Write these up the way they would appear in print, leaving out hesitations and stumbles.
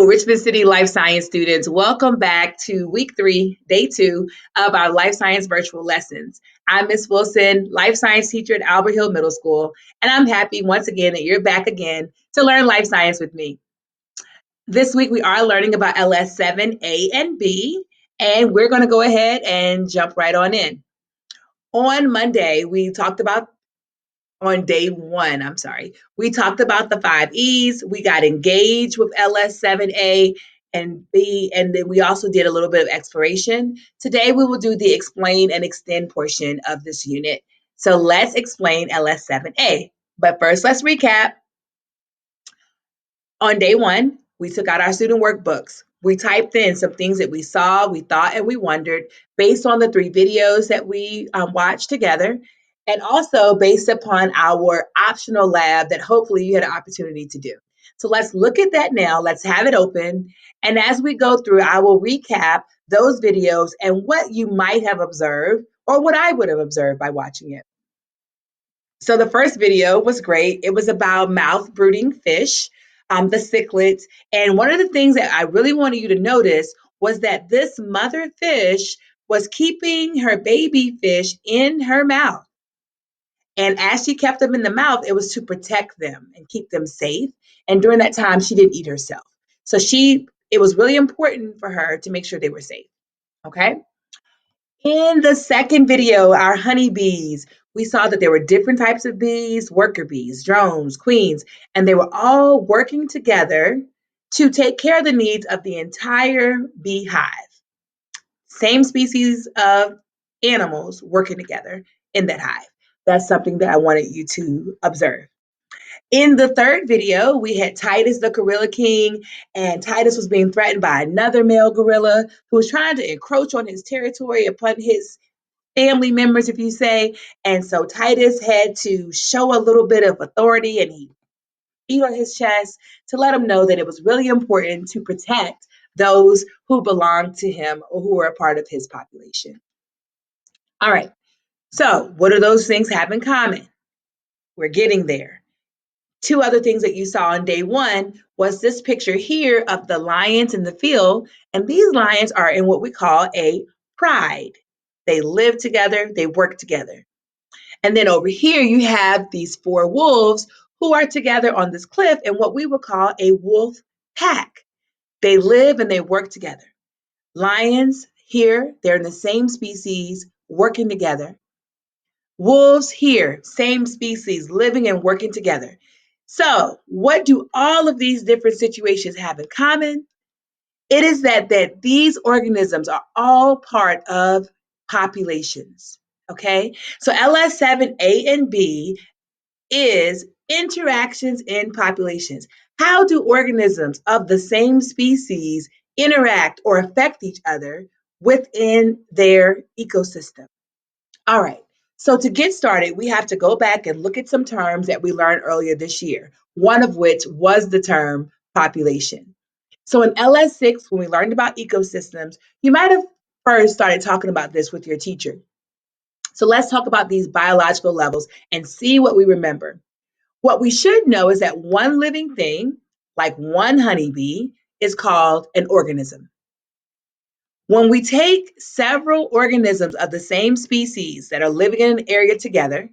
Hello, Richmond City Life Science students. Welcome back to week 3, day 2 of our Life Science virtual lessons. I'm Miss Wilson, Life Science teacher at Albert Hill Middle School, and I'm happy once again that you're back again to learn life science with me. This week we are learning about LS7A and B, and we're going to go ahead and jump right on in. On Monday, on day 1, we talked about the 5 E's. We got engaged with LS7A and B, and then we also did a little bit of exploration. Today, we will do the explain and extend portion of this unit. So let's explain LS7A. But first, let's recap. On day 1, we took out our student workbooks. We typed in some things that we saw, we thought, and we wondered based on the 3 videos that we watched together, and also based upon our optional lab that hopefully you had an opportunity to do. So let's look at that now. Let's have it open. And as we go through, I will recap those videos and what you might have observed or what I would have observed by watching it. So the first video was great. It was about mouth brooding fish, the cichlids. And one of the things that I really wanted you to notice was that this mother fish was keeping her baby fish in her mouth. And as she kept them in the mouth, it was to protect them and keep them safe. And during that time, she didn't eat herself. So it was really important for her to make sure they were safe. Okay. In the second video, our honeybees, we saw that there were different types of bees, worker bees, drones, queens, and they were all working together to take care of the needs of the entire beehive. Same species of animals working together in that hive. That's something that I wanted you to observe. In the third video, we had Titus the gorilla king, and Titus was being threatened by another male gorilla who was trying to encroach on his territory upon his family members, if you say. And so Titus had to show a little bit of authority, and he beat on his chest to let him know that it was really important to protect those who belonged to him or who were a part of his population. All right. So what do those things have in common? We're getting there. 2 other things that you saw on day 1 was this picture here of the lions in the field. And these lions are in what we call a pride. They live together, they work together. And then over here, you have these 4 wolves who are together on this cliff in what we would call a wolf pack. They live and they work together. Lions here, they're in the same species, working together. Wolves here, same species, living and working together. So, what do all of these different situations have in common? It is that these organisms are all part of populations. Okay, so LS7A and B is interactions in populations. How do organisms of the same species interact or affect each other within their ecosystem? All right, so to get started, we have to go back and look at some terms that we learned earlier this year, one of which was the term population. So in LS6, when we learned about ecosystems, you might have first started talking about this with your teacher. So let's talk about these biological levels and see what we remember. What we should know is that one living thing, like one honeybee, is called an organism. When we take several organisms of the same species that are living in an area together,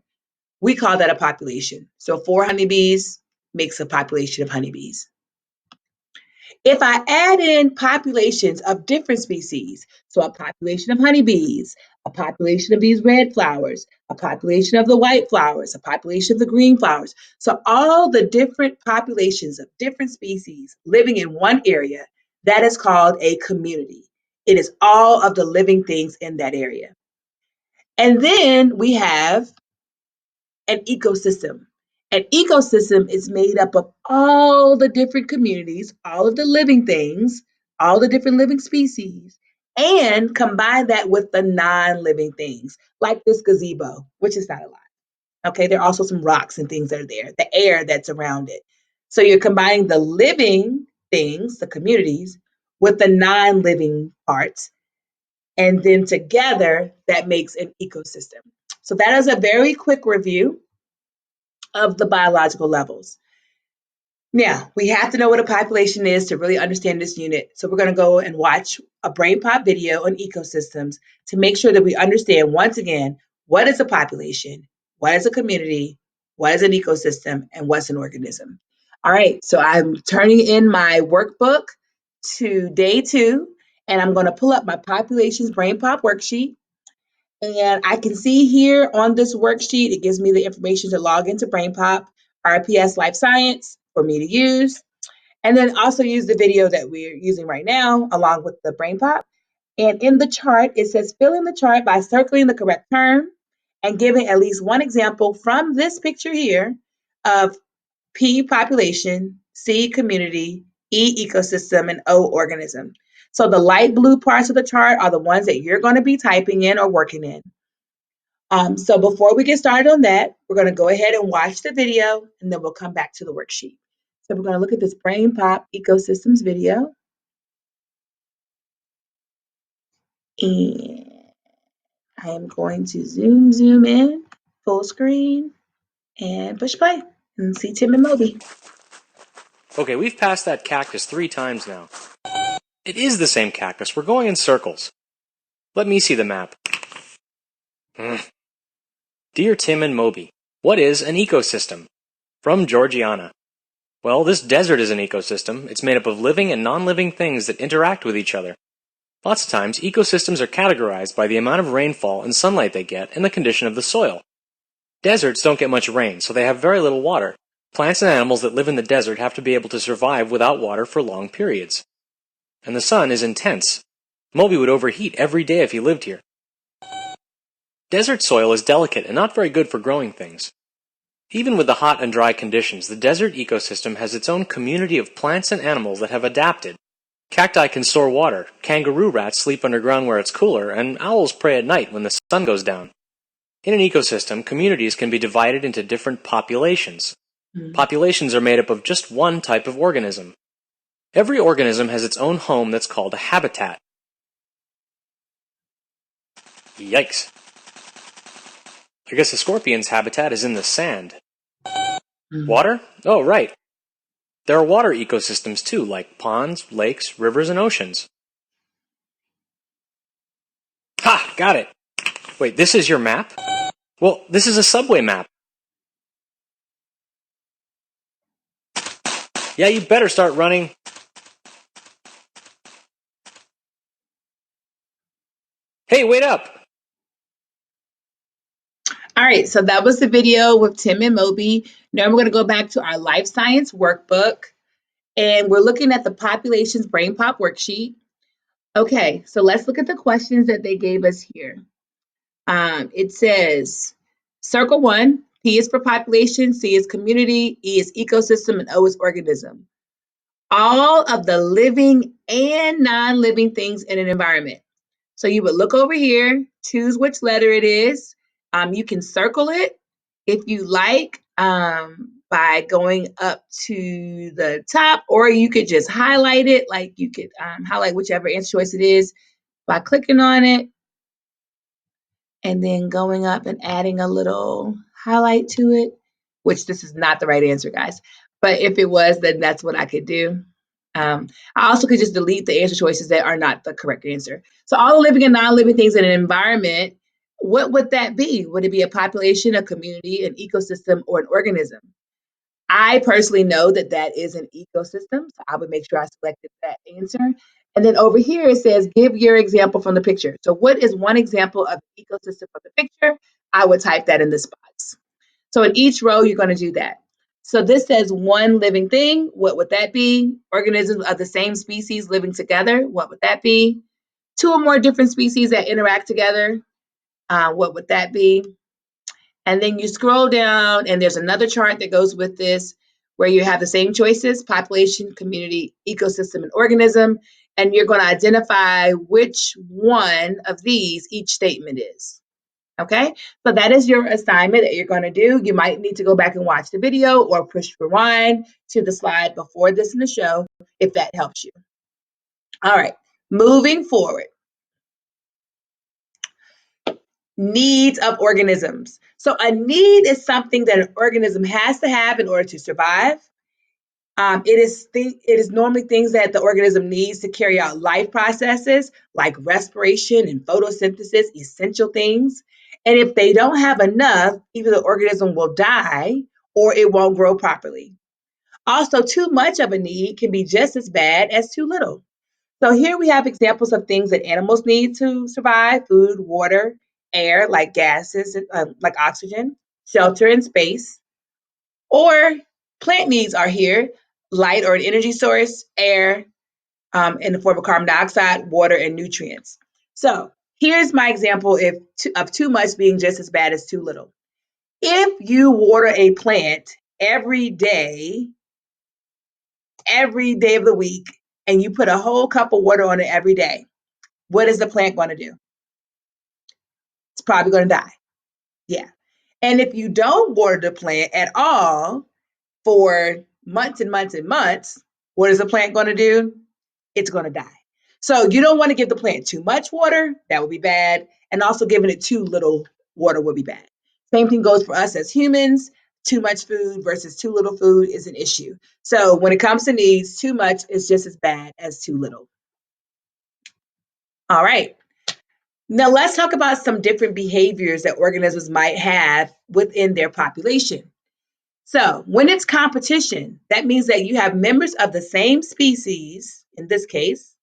we call that a population. So 4 honeybees makes a population of honeybees. If I add in populations of different species, so a population of honeybees, a population of these red flowers, a population of the white flowers, a population of the green flowers, so all the different populations of different species living in one area, that is called a community. It is all of the living things in that area. And then we have an ecosystem. An ecosystem is made up of all the different communities, all of the living things, all the different living species, and combine that with the non-living things, like this gazebo, which is not a lot. Okay, there are also some rocks and things that are there, the air that's around it. So you're combining the living things, the communities, with the non-living parts, and then together that makes an ecosystem. So that is a very quick review of the biological levels. Now, we have to know what a population is to really understand this unit. So we're going to go and watch a brain pop video on ecosystems to make sure that we understand, once again, what is a population, what is a community, what is an ecosystem, and what's an organism. All right, so I'm turning in my workbook to day 2, and I'm going to pull up my populations brain pop worksheet. And I can see here on this worksheet, it gives me the information to log into BrainPop, RPS LifeSci for me to use, and then also use the video that we're using right now along with the BrainPop. And in the chart, it says fill in the chart by circling the correct term and giving at least one example from this picture here of P, population, C, community, E, ecosystem, and O, organism. So the light blue parts of the chart are the ones that you're going to be typing in or working in. So before we get started on that, we're going to go ahead and watch the video, and then we'll come back to the worksheet. So we're going to look at this Brain Pop Ecosystems video. And I am going to zoom in, full screen, and push play, and see Tim and Moby. Okay, we've passed that cactus 3 times now. It is the same cactus. We're going in circles. Let me see the map. Dear Tim and Moby, what is an ecosystem? From Georgiana. Well, this desert is an ecosystem. It's made up of living and non-living things that interact with each other. Lots of times, ecosystems are categorized by the amount of rainfall and sunlight they get and the condition of the soil. Deserts don't get much rain, so they have very little water. Plants and animals that live in the desert have to be able to survive without water for long periods. And the sun is intense. Moby would overheat every day if he lived here. Desert soil is delicate and not very good for growing things. Even with the hot and dry conditions, the desert ecosystem has its own community of plants and animals that have adapted. Cacti can store water, kangaroo rats sleep underground where it's cooler, and owls prey at night when the sun goes down. In an ecosystem, communities can be divided into different populations. Populations are made up of just one type of organism. Every organism has its own home that's called a habitat. Yikes. I guess a scorpion's habitat is in the sand. Water? Oh, right. There are water ecosystems too, like ponds, lakes, rivers, and oceans. Ha! Got it! Wait, this is your map? Well, this is a subway map. Yeah, you better start running. Hey, wait up! All right, so that was the video with Tim and Moby. Now we're going to go back to our life science workbook, and we're looking at the populations brain pop worksheet. Okay, so let's look at the questions that they gave us here. It says, circle 1, P is for population, C is community, E is ecosystem, and O is organism. All of the living and non-living things in an environment. So you would look over here, choose which letter it is. You can circle it if you like by going up to the top, or you could just highlight it, like you could highlight whichever answer choice it is by clicking on it and then going up and adding a little highlight to it, which this is not the right answer, guys. But if it was, then that's what I could do. I also could just delete the answer choices that are not the correct answer. So all the living and non-living things in an environment, what would that be? Would it be a population, a community, an ecosystem, or an organism? I personally know that that is an ecosystem, so I would make sure I selected that answer. And then over here it says, give your example from the picture. So what is one example of the ecosystem from the picture? I would type that in the spots. So in each row, you're going to do that. So this says one living thing. What would that be? Organisms of the same species living together. What would that be? Two or more different species that interact together. What would that be? And then you scroll down, and there's another chart that goes with this where you have the same choices: population, community, ecosystem, and organism. And you're going to identify which one of these each statement is. Okay, so that is your assignment that you're going to do. You might need to go back and watch the video or push rewind to the slide before this in the show if that helps you. All right, moving forward. Needs of organisms. So a need is something that an organism has to have in order to survive. It is normally things that the organism needs to carry out life processes like respiration and photosynthesis, essential things. And if they don't have enough, either the organism will die or it won't grow properly. Also, too much of a need can be just as bad as too little. So here we have examples of things that animals need to survive: food, water, air, like gases, like oxygen, shelter and space. Or plant needs are here: light or an energy source, air in the form of carbon dioxide, water, and nutrients. So here's my example of too much being just as bad as too little. If you water a plant every day of the week, and you put a whole cup of water on it every day, what is the plant going to do? It's probably going to die. Yeah. And if you don't water the plant at all for months and months and months, what is the plant going to do? It's going to die. So you don't want to give the plant too much water. That would be bad. And also giving it too little water would be bad. Same thing goes for us as humans. Too much food versus too little food is an issue. So when it comes to needs, too much is just as bad as too little. All right. Now let's talk about some different behaviors that organisms might have within their population. So when it's competition, that means that you have members of the same species, in this case,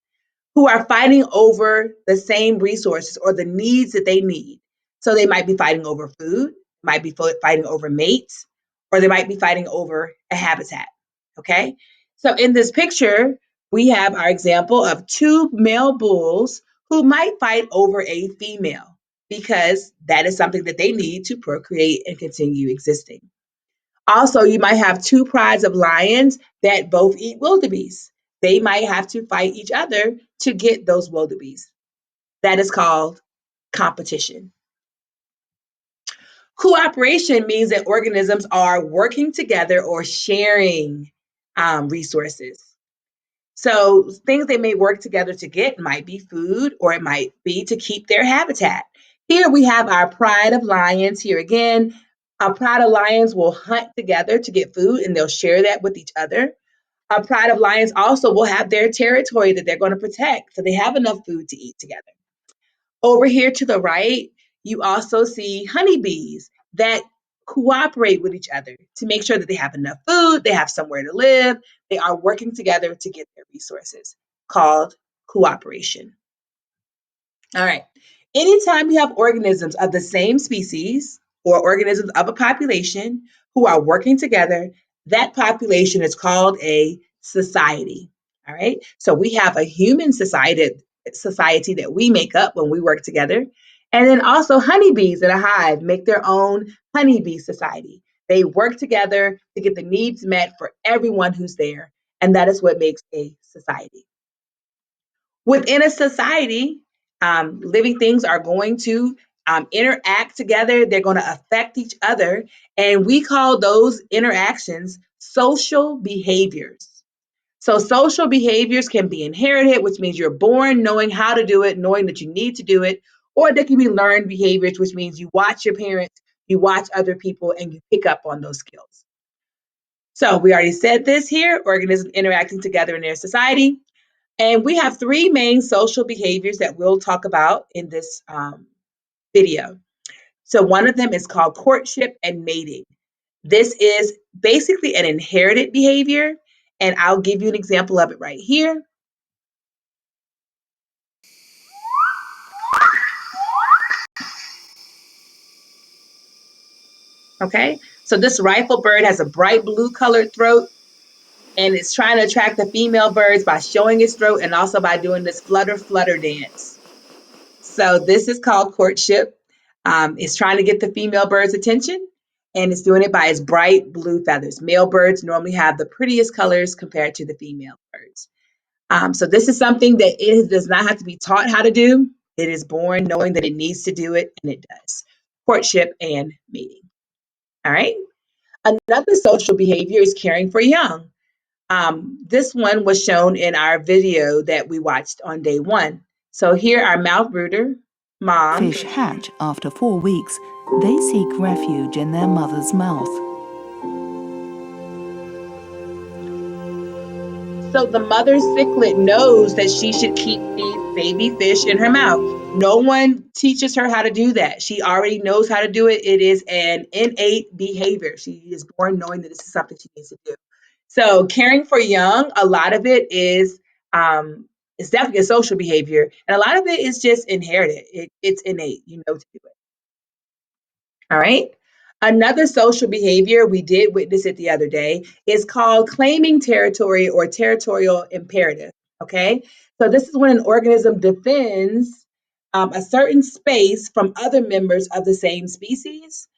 who are fighting over the same resources or the needs that they need. So they might be fighting over food, might be fighting over mates, or they might be fighting over a habitat. Okay. So in this picture, we have our example of two male bulls who might fight over a female because that is something that they need to procreate and continue existing. Also, you might have two prides of lions that both eat wildebeest. They might have to fight each other to get those wildebeest. That is called competition. Cooperation means that organisms are working together or sharing resources. So things they may work together to get might be food, or it might be to keep their habitat. Here we have our pride of lions. Here again, a pride of lions will hunt together to get food and they'll share that with each other. A pride of lions also will have their territory that they're going to protect, so they have enough food to eat together. Over here to the right, you also see honeybees that cooperate with each other to make sure that they have enough food, they have somewhere to live, they are working together to get their resources, called cooperation. All right. Anytime you have organisms of the same species or organisms of a population who are working together, that population is called a society. All right. So we have a human society that we make up when we work together. And then also honeybees in a hive make their own honeybee society. They work together to get the needs met for everyone who's there. And that is what makes a society. Within a society, living things are going to interact together. They're going to affect each other. And we call those interactions social behaviors. So, social behaviors can be inherited, which means you're born knowing how to do it, knowing that you need to do it, or they can be learned behaviors, which means you watch your parents, you watch other people, and you pick up on those skills. So, we already said this here: organisms interacting together in their society. And we have three main social behaviors that we'll talk about in this video. So one of them is called courtship and mating. This is basically an inherited behavior, and I'll give you an example of it right here. Okay, so this rifle bird has a bright blue colored throat, and it's trying to attract the female birds by showing its throat and also by doing this flutter flutter dance. So this is called courtship. It's trying to get the female bird's attention, and it's doing it by its bright blue feathers. Male birds normally have the prettiest colors compared to the female birds. So this is something that it does not have to be taught how to do. It is born knowing that it needs to do it, and it does. Courtship and mating. All right. Another social behavior is caring for young. This one was shown in our video that we watched on day one. So here our mouth brooder, mom. Fish hatch after 4 weeks. They seek refuge in their mother's mouth. So the mother cichlid knows that she should keep the baby fish in her mouth. No one teaches her how to do that. She already knows how to do it. It is an innate behavior. She is born knowing that this is something she needs to do. So caring for young, a lot of it is it's definitely a social behavior, and a lot of it is just inherited. It's innate. You know to do it. All right. Another social behavior, we did witness it the other day, is called claiming territory or territorial imperative. Okay. So this is when an organism defends a certain space from other members of the same species,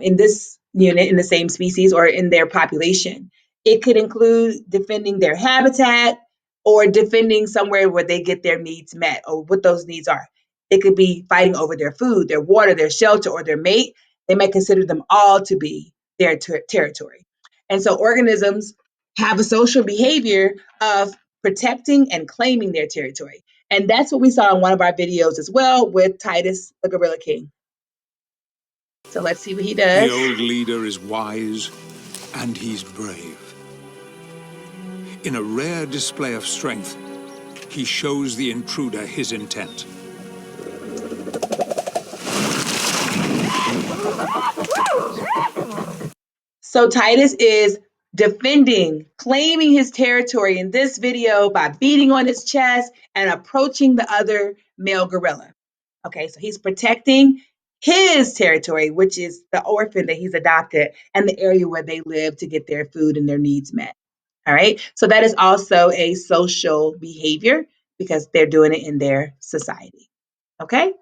in this unit, in the same species or in their population. It could include defending their habitat or defending somewhere where they get their needs met or what those needs are. It could be fighting over their food, their water, their shelter, or their mate. They may consider them all to be their territory. And so organisms have a social behavior of protecting and claiming their territory. And that's what we saw in one of our videos as well with Titus, the Gorilla King. So let's see what he does. The old leader is wise and he's brave. In a rare display of strength, he shows the intruder his intent. So Titus is defending, claiming his territory in this video by beating on his chest and approaching the other male gorilla. Okay, so he's protecting his territory, which is the orphan that he's adopted and the area where they live to get their food and their needs met. All right, so that is also a social behavior because they're doing it in their society. Okay.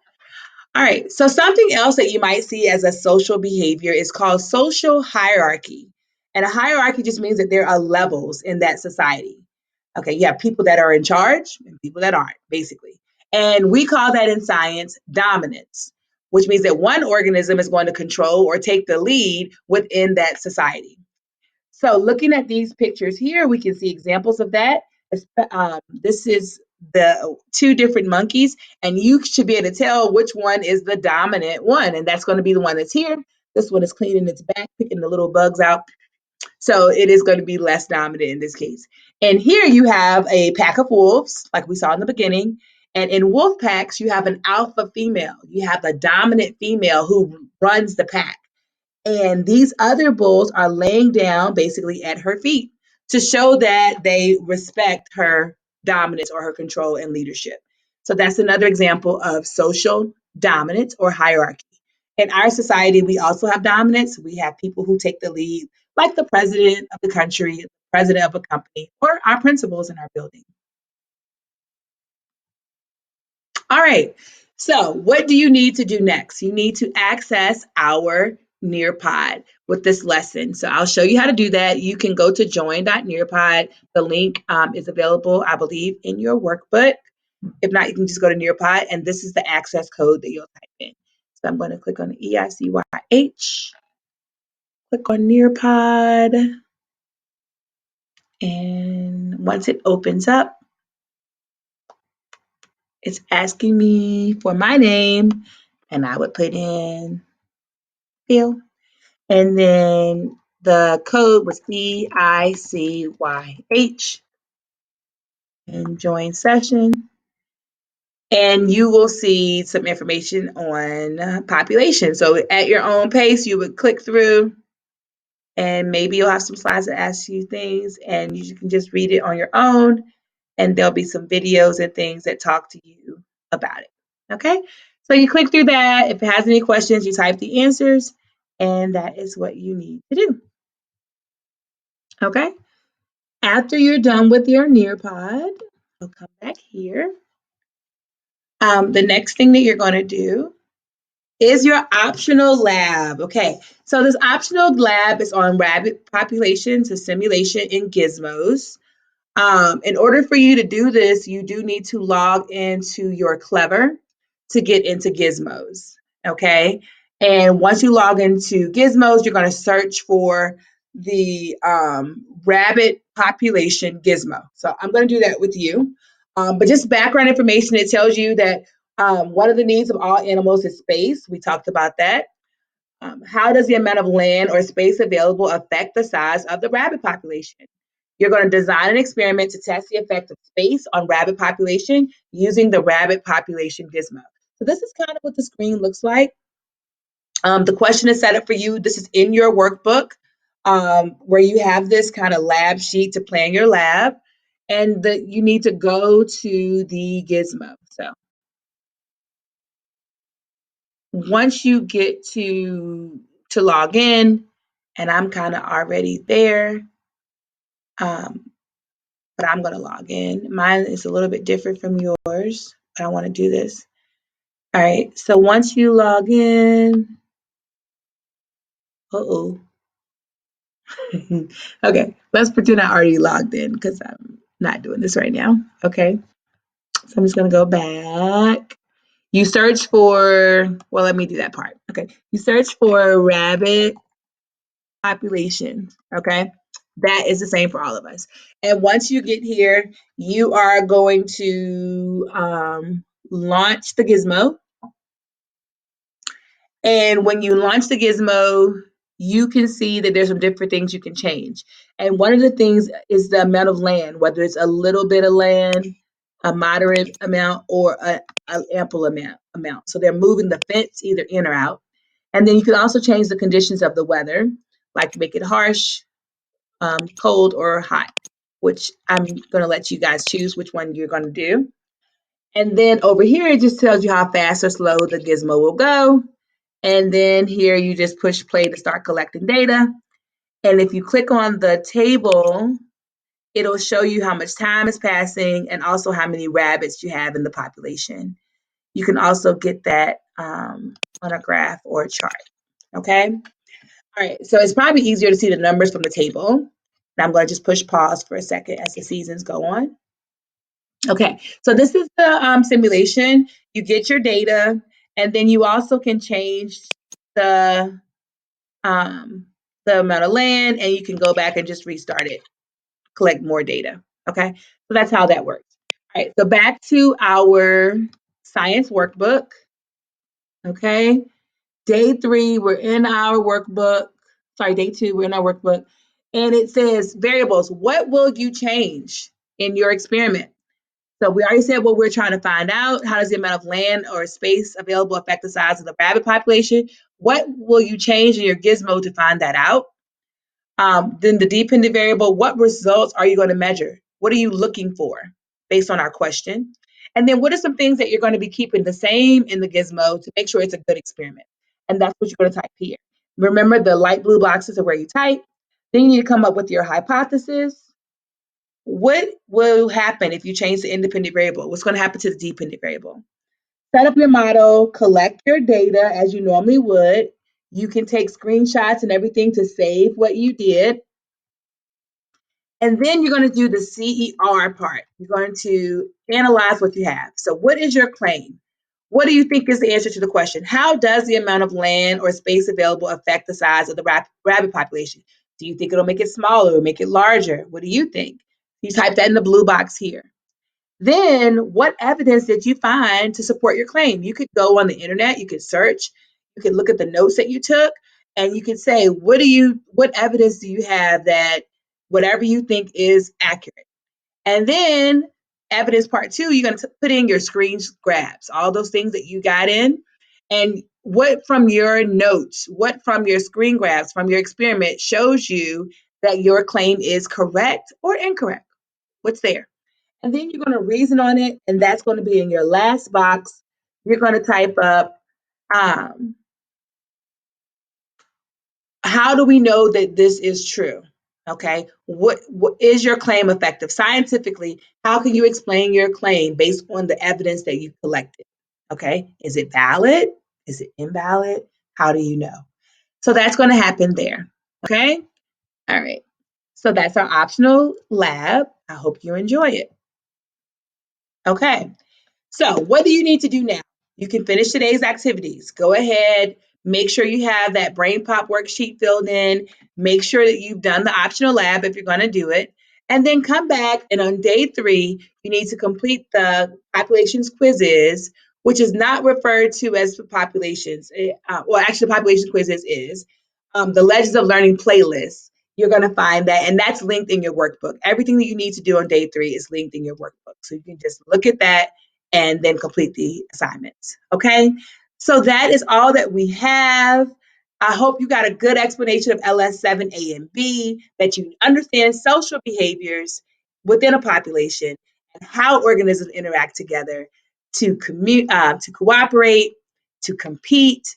All right, so something else that you might see as a social behavior is called social hierarchy. And a hierarchy just means that there are levels in that society. Okay, you have people that are in charge and people that aren't, basically. And we call that in science dominance, which means that one organism is going to control or take the lead within that society. So looking at these pictures here, we can see examples of that. This is the two different monkeys, and you should be able to tell which one is the dominant one, and that's going to be the one that's here. This one is cleaning its back, picking the little bugs out. So it is going to be less dominant in this case. And here you have a pack of wolves, like we saw in the beginning. And in wolf packs, you have an alpha female. You have the dominant female who runs the pack. And these other bulls are laying down basically at her feet to show that they respect her dominance or her control and leadership. So that's another example of social dominance or hierarchy. In our society, we also have dominance. We have people who take the lead, like the president of the country, the president of a company, or our principals in our building. All right. So what do you need to do next? You need to access our Nearpod with this lesson. So I'll show you how to do that. You can go to join.nearpod. The link is available, I believe, in your workbook. If not, you can just go to Nearpod, and this is the access code that you'll type in. So I'm going to click on the EICYH, click on Nearpod, and once it opens up, it's asking me for my name, and I would put in Phil. And then the code was EICYH and join session. And you will see some information on population. So at your own pace, you would click through and maybe you'll have some slides that ask you things and you can just read it on your own. And there'll be some videos and things that talk to you about it. Okay, so you click through that. If it has any questions, you type the answers, and that is what you need to do. Okay, after you're done with your Nearpod, I'll come back here. The next thing that you're going to do is your optional lab. Okay, so this optional lab is on rabbit populations, a simulation in Gizmos. In order for you to do this, you do need to log into your Clever to get into Gizmos, okay? And once you log into Gizmos, you're going to search for the rabbit population gizmo. So I'm going to do that with you. But just background information, it tells you that one of the needs of all animals is space. We talked about that. How does the amount of land or space available affect the size of the rabbit population? You're going to design an experiment to test the effect of space on rabbit population using the rabbit population gizmo. So this is kind of what the screen looks like. The question is set up for you. This is in your workbook where you have this kind of lab sheet to plan your lab, and you need to go to the gizmo. So once you get to log in, and I'm kind of already there, but I'm going to log in. Mine is a little bit different from yours, but I want to do this. All right, so once you log in, uh-oh. Okay, let's pretend I already logged in because I'm not doing this right now. Okay, so I'm just going to go back. You search for, well, let me do that part. Okay, you search for rabbit population. Okay, that is the same for all of us. And once you get here, you are going to launch the gizmo. And when you launch the gizmo, you can see that there's some different things you can change. And one of the things is the amount of land, whether it's a little bit of land, a moderate amount, or an ample amount. So they're moving the fence either in or out. And then you can also change the conditions of the weather, like make it harsh, cold, or hot, which I'm going to let you guys choose which one you're going to do. And then over here, it just tells you how fast or slow the gizmo will go. And then here you just push play to start collecting data. And if you click on the table, it'll show you how much time is passing and also how many rabbits you have in the population. You can also get that on a graph or a chart. Okay. All right. So it's probably easier to see the numbers from the table. And I'm going to just push pause for a second as the seasons go on. Okay, so this is the simulation. You get your data, and then you also can change the amount of land, and you can go back and just restart it, collect more data. Okay, so that's how that works. All right, so back to our science workbook. Okay, day 3, we're in our workbook. Sorry, day 2, we're in our workbook, and it says variables. What will you change in your experiment? So we already said what we're trying to find out. How does the amount of land or space available affect the size of the rabbit population? What will you change in your gizmo to find that out? Then the dependent variable, what results are you going to measure? What are you looking for based on our question? And then what are some things that you're going to be keeping the same in the gizmo to make sure it's a good experiment? And that's what you're going to type here. Remember, the light blue boxes are where you type. Then you need to come up with your hypothesis. What will happen if you change the independent variable? What's going to happen to the dependent variable? Set up your model, collect your data as you normally would. You can take screenshots and everything to save what you did. And then you're going to do the CER part. You're going to analyze what you have. So what is your claim? What do you think is the answer to the question? How does the amount of land or space available affect the size of the rabbit population? Do you think it'll make it smaller or make it larger? What do you think? You type that in the blue box here. Then what evidence did you find to support your claim? You could go on the internet, you could search, you could look at the notes that you took, and you could say, what evidence do you have that whatever you think is accurate? And then evidence part 2, you're going to put in your screen grabs, all those things that you got in. And what from your notes, what from your screen grabs, from your experiment shows you that your claim is correct or incorrect? What's there? And then you're going to reason on it, and that's going to be in your last box. You're going to type up, how do we know that this is true? Okay, what is your claim effective? Scientifically, how can you explain your claim based on the evidence that you've collected? Okay, is it valid? Is it invalid? How do you know? So that's going to happen there. Okay, all right. So that's our optional lab. I hope you enjoy it. Okay. So what do you need to do now? You can finish today's activities. Go ahead, make sure you have that brain pop worksheet filled in. Make sure that you've done the optional lab if you're going to do it. And then come back, and on day 3, you need to complete the populations quizzes, which is not referred to as populations. Well, actually, the population quizzes is the Legends of Learning playlist. you're going to find that, and that's linked in your workbook. Everything that you need to do on day 3 is linked in your workbook. So you can just look at that and then complete the assignments. Okay. So that is all that we have. I hope you got a good explanation of LS7A and B, that you understand social behaviors within a population and how organisms interact together to to cooperate, to compete,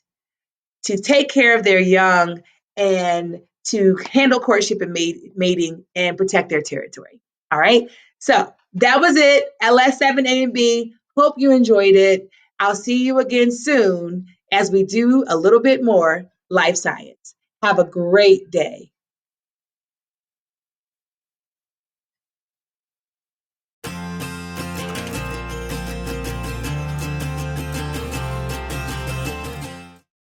to take care of their young, and to handle courtship and mating and protect their territory. All right. So that was it. LS7A and B. Hope you enjoyed it. I'll see you again soon as we do a little bit more life science. Have a great day.